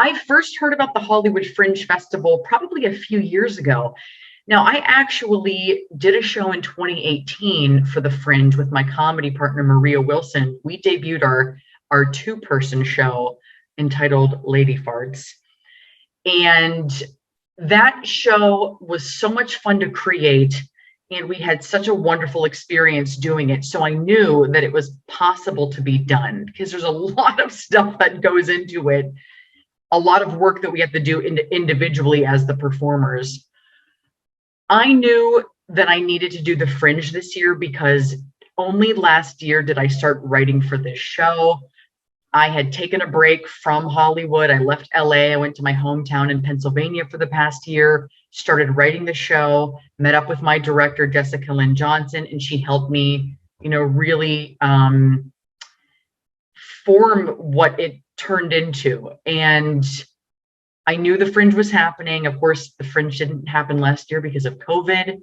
I first heard about the Hollywood Fringe Festival probably a few years ago. Now, I actually did a show in 2018 for the Fringe with my comedy partner, Maria Wilson. We debuted our two-person show entitled Lady Farts. And that show was so much fun to create, and we had such a wonderful experience doing it. So I knew that it was possible to be done because there's a lot of stuff that goes into it, a lot of work that we have to do individually as the performers. I knew that I needed to do the Fringe this year because only last year did I start writing for this show. I had taken a break from Hollywood. I left LA. I went to my hometown in Pennsylvania for the past year, started writing the show, met up with my director, Jessica Lynn Johnson, and she helped me, really form what it turned into. And I knew the Fringe was happening. Of course, the Fringe didn't happen last year because of COVID.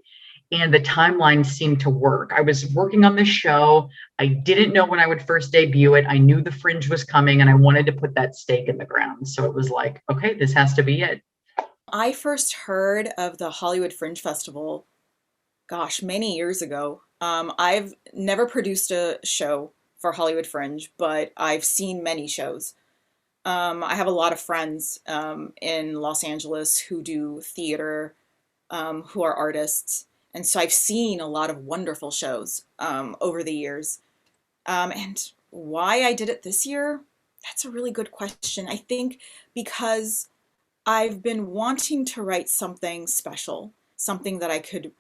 And the timeline seemed to work. I was working on this show. I didn't know when I would first debut it. I knew the Fringe was coming and I wanted to put that stake in the ground. So it was like, okay, this has to be it. I first heard of the Hollywood Fringe Festival, gosh, many years ago. I've never produced a show for Hollywood Fringe, but I've seen many shows. I have a lot of friends in Los Angeles who do theater, who are artists. And so I've seen a lot of wonderful shows over the years. And why I did it this year, that's a really good question. I think because I've been wanting to write something special, something that I could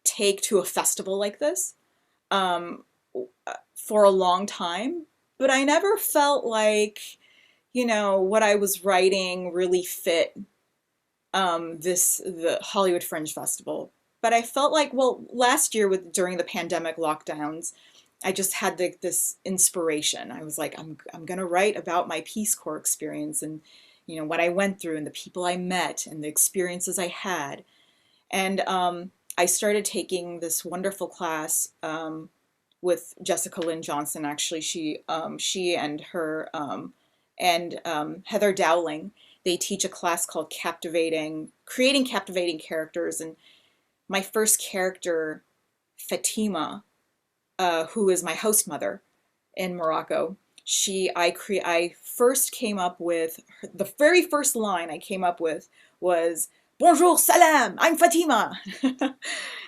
take to a festival like this for a long time. But I never felt like, what I was writing really fit the Hollywood Fringe Festival. But I felt like, well, last year during the pandemic lockdowns, I just had this inspiration. I was like, I'm gonna write about my Peace Corps experience and what I went through and the people I met and the experiences I had. And I started taking this wonderful class with Jessica Lynn Johnson. Actually, she and her and Heather Dowling. They teach a class called Creating Captivating Characters. And my first character, Fatima, who is my host mother in Morocco, I first came up with, the very first line I came up with was, "Bonjour, salam, I'm Fatima."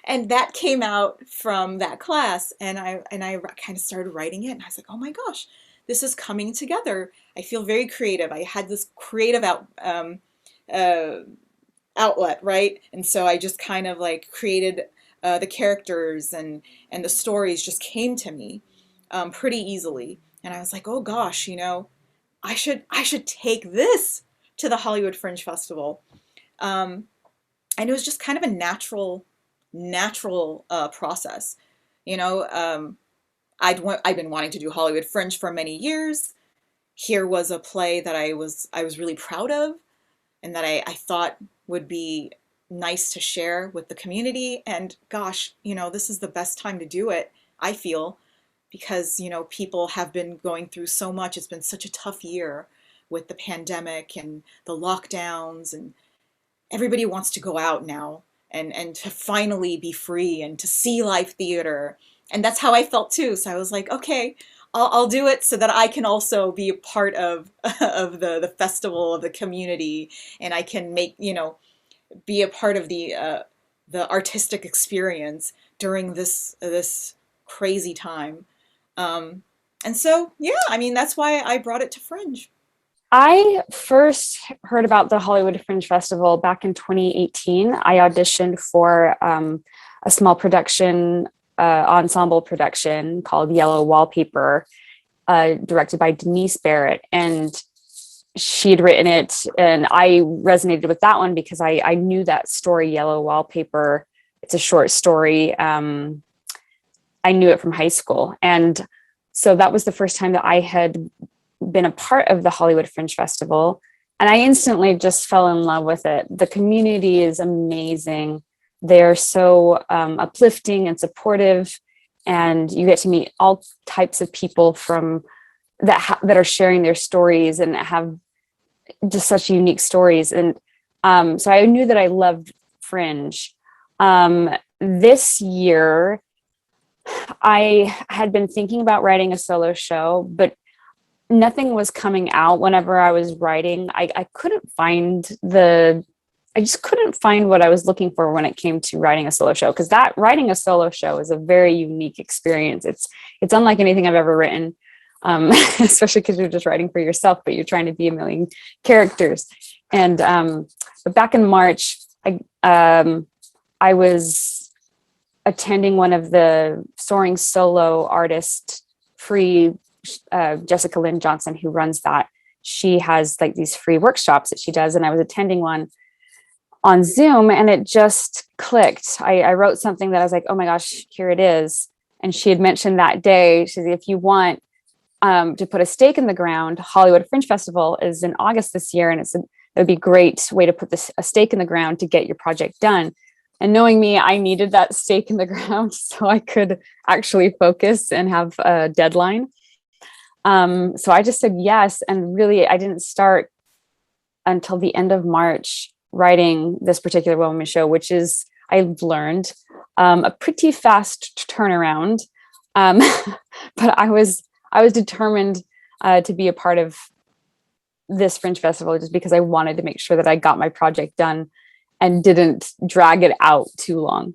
And that came out from that class. And I kind of started writing it. And I was like, oh my gosh, this is coming together. I feel very creative. I had this creative outlet, right? And so I just kind of like created the characters and the stories just came to me pretty easily. And I was like, oh gosh, I should take this to the Hollywood Fringe Festival. And it was just kind of a natural process. I'd been wanting to do Hollywood Fringe for many years. Here was a play that I was really proud of and that I thought would be nice to share with the community. And gosh, this is the best time to do it, I feel, because, people have been going through so much. It's been such a tough year with the pandemic and the lockdowns, and everybody wants to go out now and to finally be free and to see live theater. And that's how I felt too. So I was like, okay, I'll do it so that I can also be a part of the festival, of the community, and I can be a part of the artistic experience during this crazy time. And so, yeah, that's why I brought it to Fringe. I first heard about the Hollywood Fringe Festival back in 2018. I auditioned for a small production, ensemble production called Yellow Wallpaper, directed by Denise Barrett. And she'd written it, and I resonated with that one because I knew that story, Yellow Wallpaper. It's a short story. I knew it from high school. And so that was the first time that I had been a part of the Hollywood Fringe Festival. And I instantly just fell in love with it. The community is amazing. They're so uplifting and supportive. And you get to meet all types of people that are sharing their stories and have just such unique stories. And so I knew that I loved Fringe. This year, I had been thinking about writing a solo show, but nothing was coming out whenever I was writing. I couldn't find I just couldn't find what I was looking for when it came to writing a solo show, because that writing a solo show is a very unique experience. It's unlike anything I've ever written, especially because you're just writing for yourself, but you're trying to be a million characters. And but back in March, I was attending one of the Soaring Solo Artist free, Jessica Lynn Johnson, who runs that. She has like these free workshops that she does, and I was attending one on Zoom, and it just clicked. I wrote something that I was like, oh my gosh, here it is. And she had mentioned that day, she said, if you want to put a stake in the ground, Hollywood Fringe Festival is in August this year, and it would be a great way to put a stake in the ground to get your project done. And knowing me, I needed that stake in the ground so I could actually focus and have a deadline. So I just said yes. And really, I didn't start until the end of March writing this particular one-woman show, which is, I've learned, a pretty fast turnaround. But I was determined to be a part of this Fringe Festival just because I wanted to make sure that I got my project done and didn't drag it out too long.